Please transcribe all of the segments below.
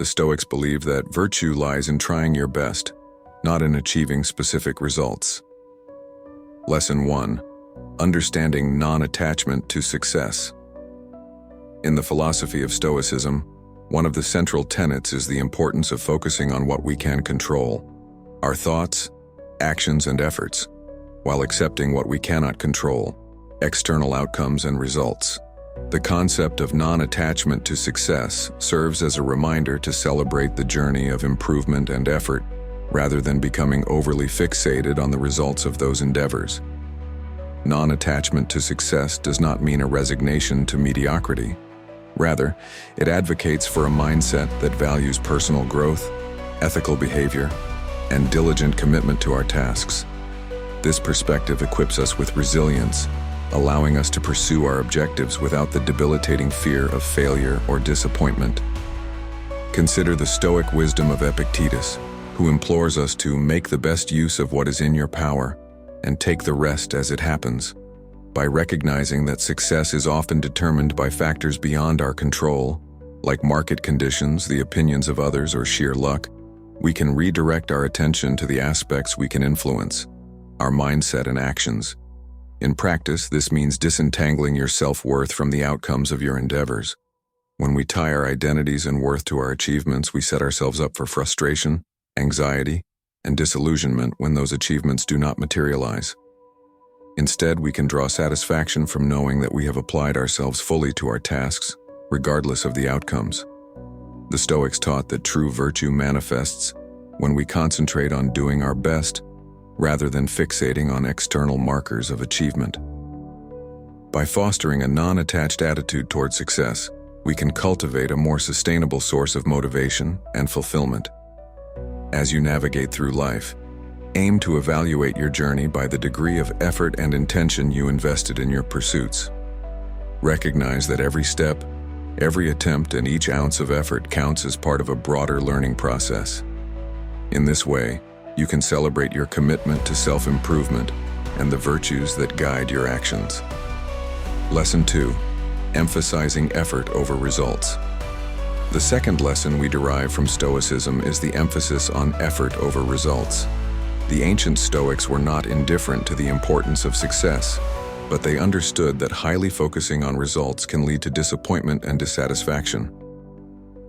the Stoics believe that virtue lies in trying your best, not in achieving specific results. Lesson 1. Understanding non-attachment to success. In the philosophy of Stoicism, one of the central tenets is the importance of focusing on what we can control, our thoughts, actions, and efforts, while accepting what we cannot control, external outcomes and results. The concept of non-attachment to success serves as a reminder to celebrate the journey of improvement and effort, rather than becoming overly fixated on the results of those endeavors. Non-attachment to success does not mean a resignation to mediocrity. Rather, it advocates for a mindset that values personal growth, ethical behavior, and diligent commitment to our tasks. This perspective equips us with resilience, allowing us to pursue our objectives without the debilitating fear of failure or disappointment. Consider the Stoic wisdom of Epictetus, who implores us to make the best use of what is in your power and take the rest as it happens. By recognizing that success is often determined by factors beyond our control, like market conditions, the opinions of others, or sheer luck, we can redirect our attention to the aspects we can influence, our mindset and actions. In practice, this means disentangling your self-worth from the outcomes of your endeavors. When we tie our identities and worth to our achievements, we set ourselves up for frustration, anxiety, and disillusionment when those achievements do not materialize. Instead, we can draw satisfaction from knowing that we have applied ourselves fully to our tasks, regardless of the outcomes. The Stoics taught that true virtue manifests when we concentrate on doing our best, rather than fixating on external markers of achievement. By fostering a non-attached attitude toward success, we can cultivate a more sustainable source of motivation and fulfillment. As you navigate through life, aim to evaluate your journey by the degree of effort and intention you invested in your pursuits. Recognize that every step, every attempt, and each ounce of effort counts as part of a broader learning process. In this way, you can celebrate your commitment to self-improvement and the virtues that guide your actions. Lesson 2. Emphasizing effort over results. The second lesson we derive from Stoicism is the emphasis on effort over results. The ancient Stoics were not indifferent to the importance of success, but they understood that highly focusing on results can lead to disappointment and dissatisfaction.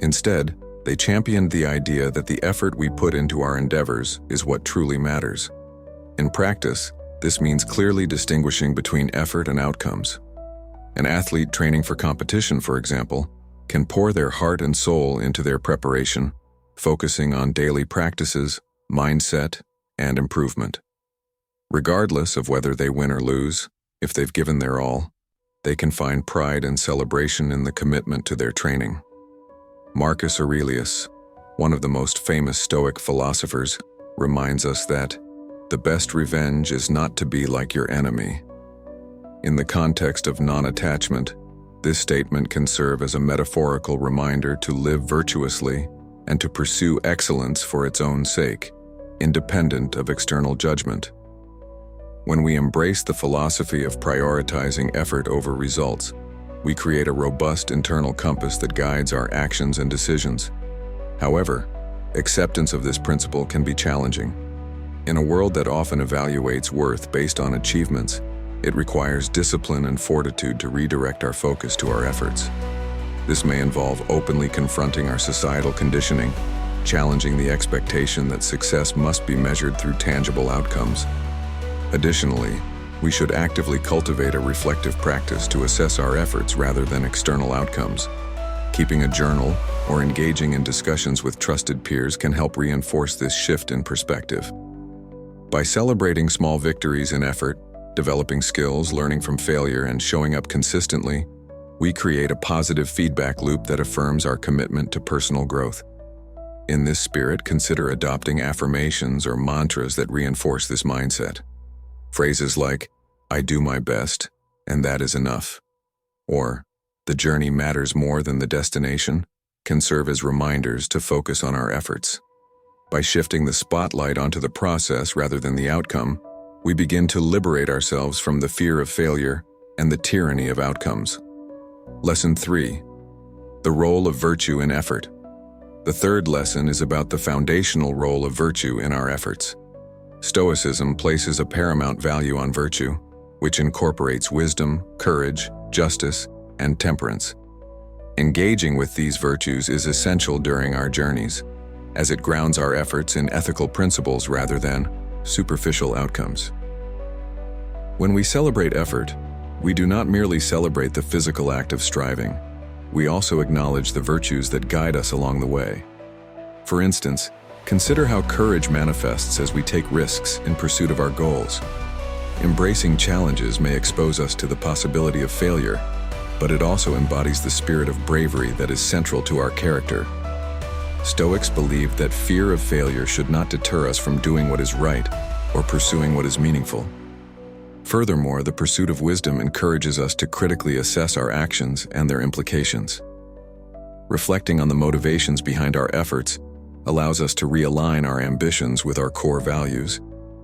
Instead, they championed the idea that the effort we put into our endeavors is what truly matters. In practice, this means clearly distinguishing between effort and outcomes. An athlete training for competition, for example, can pour their heart and soul into their preparation, focusing on daily practices, mindset, and improvement. Regardless of whether they win or lose, if they've given their all, they can find pride and celebration in the commitment to their training. Marcus Aurelius, one of the most famous Stoic philosophers, reminds us that the best revenge is not to be like your enemy. In the context of non-attachment, this statement can serve as a metaphorical reminder to live virtuously and to pursue excellence for its own sake, independent of external judgment. When we embrace the philosophy of prioritizing effort over results, we create a robust internal compass that guides our actions and decisions. However, acceptance of this principle can be challenging. In a world that often evaluates worth based on achievements, it requires discipline and fortitude to redirect our focus to our efforts. This may involve openly confronting our societal conditioning, challenging the expectation that success must be measured through tangible outcomes. Additionally, we should actively cultivate a reflective practice to assess our efforts rather than external outcomes. Keeping a journal or engaging in discussions with trusted peers can help reinforce this shift in perspective. By celebrating small victories in effort, developing skills, learning from failure, and showing up consistently, we create a positive feedback loop that affirms our commitment to personal growth. In this spirit, consider adopting affirmations or mantras that reinforce this mindset. Phrases like, "I do my best, and that is enough," or "The journey matters more than the destination," can serve as reminders to focus on our efforts. By shifting the spotlight onto the process rather than the outcome, we begin to liberate ourselves from the fear of failure and the tyranny of outcomes. Lesson 3. The role of virtue in effort. The third lesson is about the foundational role of virtue in our efforts. Stoicism places a paramount value on virtue, which incorporates wisdom, courage, justice, and temperance. Engaging with these virtues is essential during our journeys, as it grounds our efforts in ethical principles rather than superficial outcomes. When we celebrate effort, we do not merely celebrate the physical act of striving. We also acknowledge the virtues that guide us along the way. For instance, consider how courage manifests as we take risks in pursuit of our goals. Embracing challenges may expose us to the possibility of failure, but it also embodies the spirit of bravery that is central to our character. Stoics believed that fear of failure should not deter us from doing what is right or pursuing what is meaningful. Furthermore, the pursuit of wisdom encourages us to critically assess our actions and their implications. Reflecting on the motivations behind our efforts allows us to realign our ambitions with our core values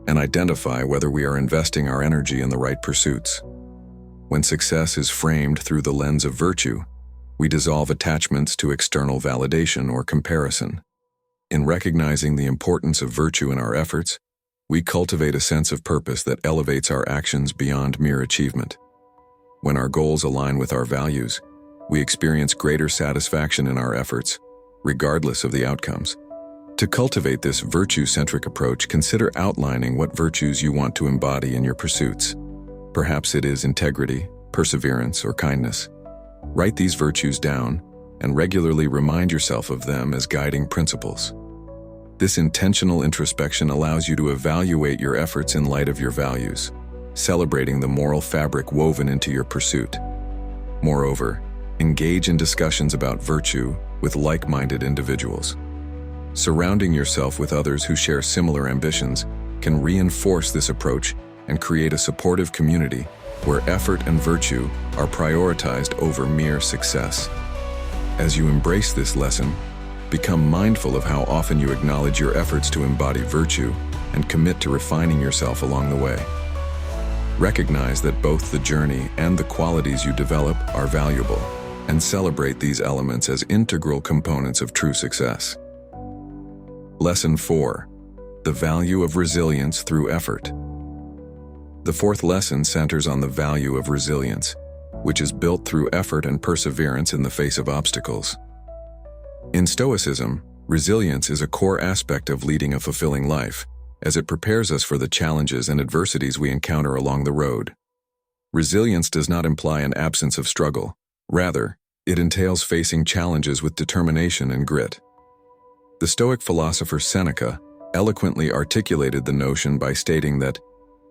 and identify whether we are investing our energy in the right pursuits. When success is framed through the lens of virtue, we dissolve attachments to external validation or comparison. In recognizing the importance of virtue in our efforts, we cultivate a sense of purpose that elevates our actions beyond mere achievement. When our goals align with our values, we experience greater satisfaction in our efforts, regardless of the outcomes. To cultivate this virtue-centric approach, consider outlining what virtues you want to embody in your pursuits. Perhaps it is integrity, perseverance, or kindness. Write these virtues down and regularly remind yourself of them as guiding principles. This intentional introspection allows you to evaluate your efforts in light of your values, celebrating the moral fabric woven into your pursuit. Moreover, engage in discussions about virtue with like-minded individuals. Surrounding yourself with others who share similar ambitions can reinforce this approach and create a supportive community where effort and virtue are prioritized over mere success. As you embrace this lesson, become mindful of how often you acknowledge your efforts to embody virtue and commit to refining yourself along the way. Recognize that both the journey and the qualities you develop are valuable, and celebrate these elements as integral components of true success. Lesson 4. The value of resilience through effort. The fourth lesson centers on the value of resilience, which is built through effort and perseverance in the face of obstacles. In Stoicism, resilience is a core aspect of leading a fulfilling life, as it prepares us for the challenges and adversities we encounter along the road. Resilience does not imply an absence of struggle. Rather, it entails facing challenges with determination and grit. The Stoic philosopher Seneca eloquently articulated the notion by stating that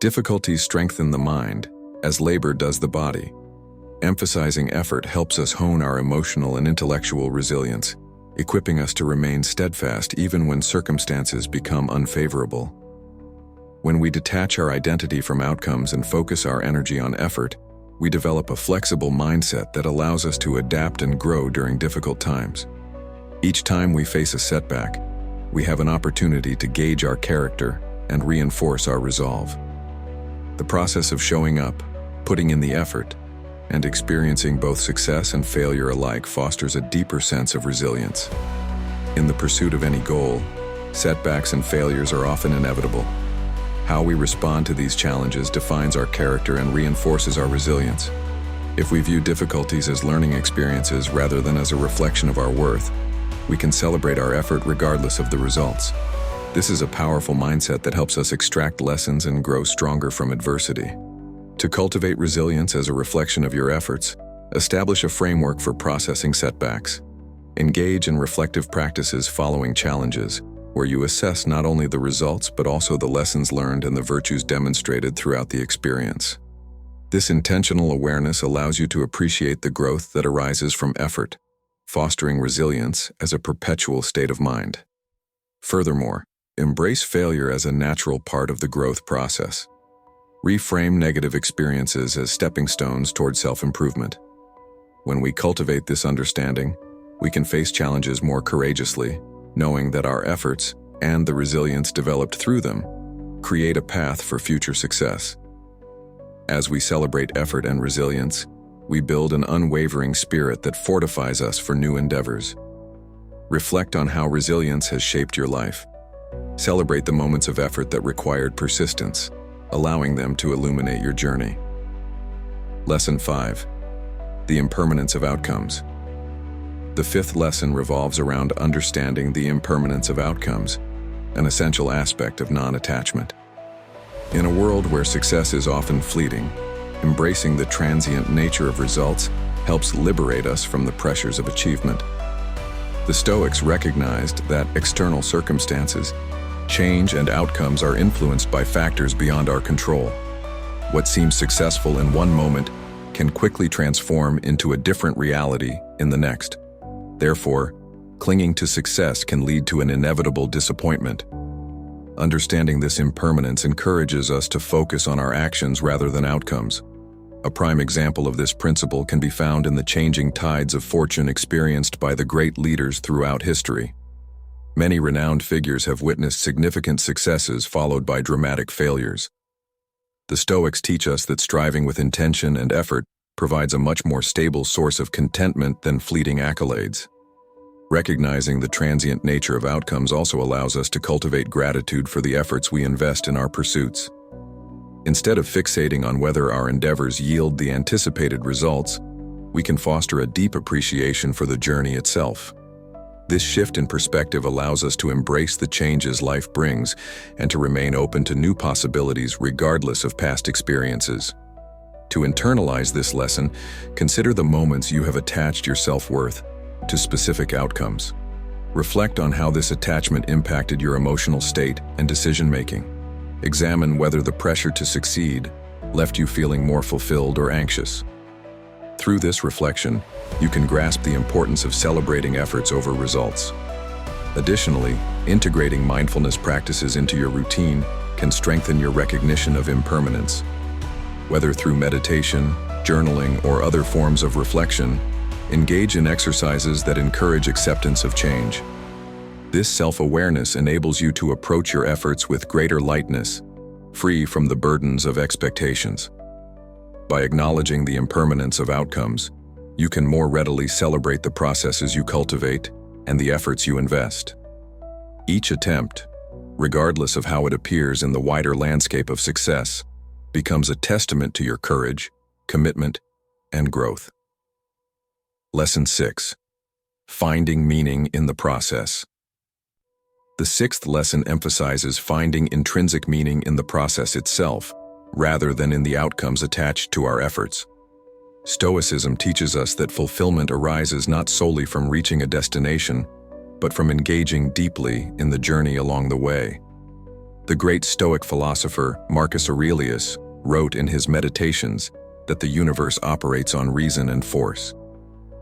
difficulties strengthen the mind, as labor does the body. Emphasizing effort helps us hone our emotional and intellectual resilience, equipping us to remain steadfast even when circumstances become unfavorable. When we detach our identity from outcomes and focus our energy on effort, we develop a flexible mindset that allows us to adapt and grow during difficult times. Each time we face a setback, we have an opportunity to gauge our character and reinforce our resolve. The process of showing up, putting in the effort, and experiencing both success and failure alike fosters a deeper sense of resilience. In the pursuit of any goal, setbacks and failures are often inevitable. How we respond to these challenges defines our character and reinforces our resilience. If we view difficulties as learning experiences rather than as a reflection of our worth, we can celebrate our effort regardless of the results. This is a powerful mindset that helps us extract lessons and grow stronger from adversity. To cultivate resilience as a reflection of your efforts, establish a framework for processing setbacks. Engage in reflective practices following challenges, where you assess not only the results but also the lessons learned and the virtues demonstrated throughout the experience. This intentional awareness allows you to appreciate the growth that arises from effort, fostering resilience as a perpetual state of mind. Furthermore, embrace failure as a natural part of the growth process. Reframe negative experiences as stepping stones toward self-improvement. When we cultivate this understanding, we can face challenges more courageously, knowing that our efforts, and the resilience developed through them, create a path for future success. As we celebrate effort and resilience, we build an unwavering spirit that fortifies us for new endeavors. Reflect on how resilience has shaped your life. Celebrate the moments of effort that required persistence, allowing them to illuminate your journey. Lesson 5. The impermanence of outcomes. The fifth lesson revolves around understanding the impermanence of outcomes, an essential aspect of non-attachment. In a world where success is often fleeting, embracing the transient nature of results helps liberate us from the pressures of achievement. The Stoics recognized that external circumstances, change, and outcomes are influenced by factors beyond our control. What seems successful in one moment can quickly transform into a different reality in the next. Therefore, clinging to success can lead to an inevitable disappointment. Understanding this impermanence encourages us to focus on our actions rather than outcomes. A prime example of this principle can be found in the changing tides of fortune experienced by the great leaders throughout history. Many renowned figures have witnessed significant successes followed by dramatic failures. The Stoics teach us that striving with intention and effort provides a much more stable source of contentment than fleeting accolades. Recognizing the transient nature of outcomes also allows us to cultivate gratitude for the efforts we invest in our pursuits. Instead of fixating on whether our endeavors yield the anticipated results, we can foster a deep appreciation for the journey itself. This shift in perspective allows us to embrace the changes life brings and to remain open to new possibilities regardless of past experiences. To internalize this lesson, consider the moments you have attached your self-worth to specific outcomes. Reflect on how this attachment impacted your emotional state and decision-making. Examine whether the pressure to succeed left you feeling more fulfilled or anxious. Through this reflection, you can grasp the importance of celebrating efforts over results. Additionally, integrating mindfulness practices into your routine can strengthen your recognition of impermanence. Whether through meditation, journaling, or other forms of reflection, engage in exercises that encourage acceptance of change. This self-awareness enables you to approach your efforts with greater lightness, free from the burdens of expectations. By acknowledging the impermanence of outcomes, you can more readily celebrate the processes you cultivate and the efforts you invest. Each attempt, regardless of how it appears in the wider landscape of success, becomes a testament to your courage, commitment, and growth. Lesson 6. Finding meaning in the process. The sixth lesson emphasizes finding intrinsic meaning in the process itself, rather than in the outcomes attached to our efforts. Stoicism teaches us that fulfillment arises not solely from reaching a destination, but from engaging deeply in the journey along the way. The great Stoic philosopher Marcus Aurelius wrote in his Meditations that the universe operates on reason and force.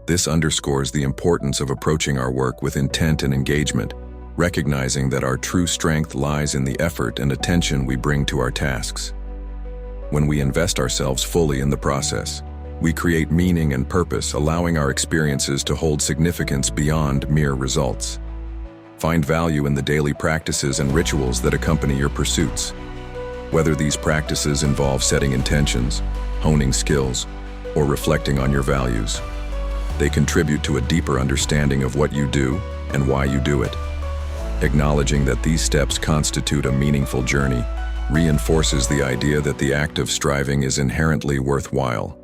This underscores the importance of approaching our work with intent and engagement, recognizing that our true strength lies in the effort and attention we bring to our tasks. When we invest ourselves fully in the process, we create meaning and purpose, allowing our experiences to hold significance beyond mere results. Find value in the daily practices and rituals that accompany your pursuits. Whether these practices involve setting intentions, honing skills, or reflecting on your values, they contribute to a deeper understanding of what you do and why you do it. Acknowledging that these steps constitute a meaningful journey reinforces the idea that the act of striving is inherently worthwhile.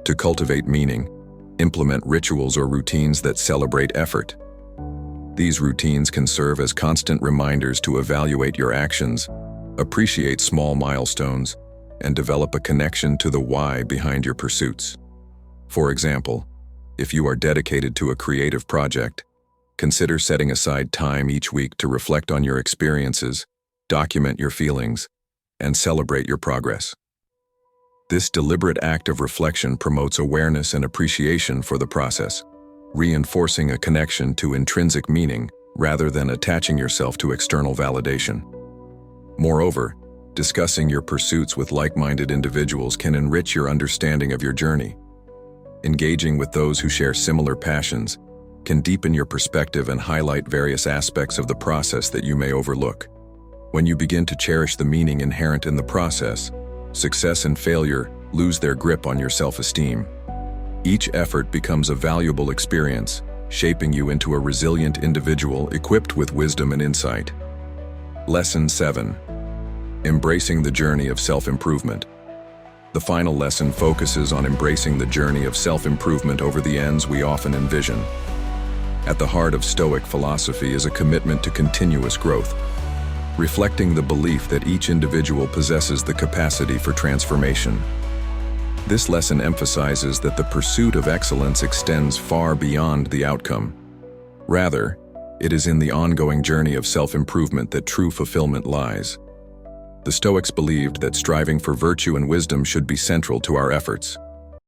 To cultivate meaning, implement rituals or routines that celebrate effort. These routines can serve as constant reminders to evaluate your actions, appreciate small milestones, and develop a connection to the why behind your pursuits. For example, if you are dedicated to a creative project, consider setting aside time each week to reflect on your experiences, document your feelings, and celebrate your progress. This deliberate act of reflection promotes awareness and appreciation for the process, reinforcing a connection to intrinsic meaning rather than attaching yourself to external validation. Moreover, discussing your pursuits with like-minded individuals can enrich your understanding of your journey. Engaging with those who share similar passions can deepen your perspective and highlight various aspects of the process that you may overlook. When you begin to cherish the meaning inherent in the process, success and failure lose their grip on your self-esteem. Each effort becomes a valuable experience, shaping you into a resilient individual equipped with wisdom and insight. Lesson 7. Embracing the journey of self-improvement. The final lesson focuses on embracing the journey of self-improvement over the ends we often envision. At the heart of Stoic philosophy is a commitment to continuous growth, reflecting the belief that each individual possesses the capacity for transformation. This lesson emphasizes that the pursuit of excellence extends far beyond the outcome. Rather, it is in the ongoing journey of self-improvement that true fulfillment lies. The Stoics believed that striving for virtue and wisdom should be central to our efforts.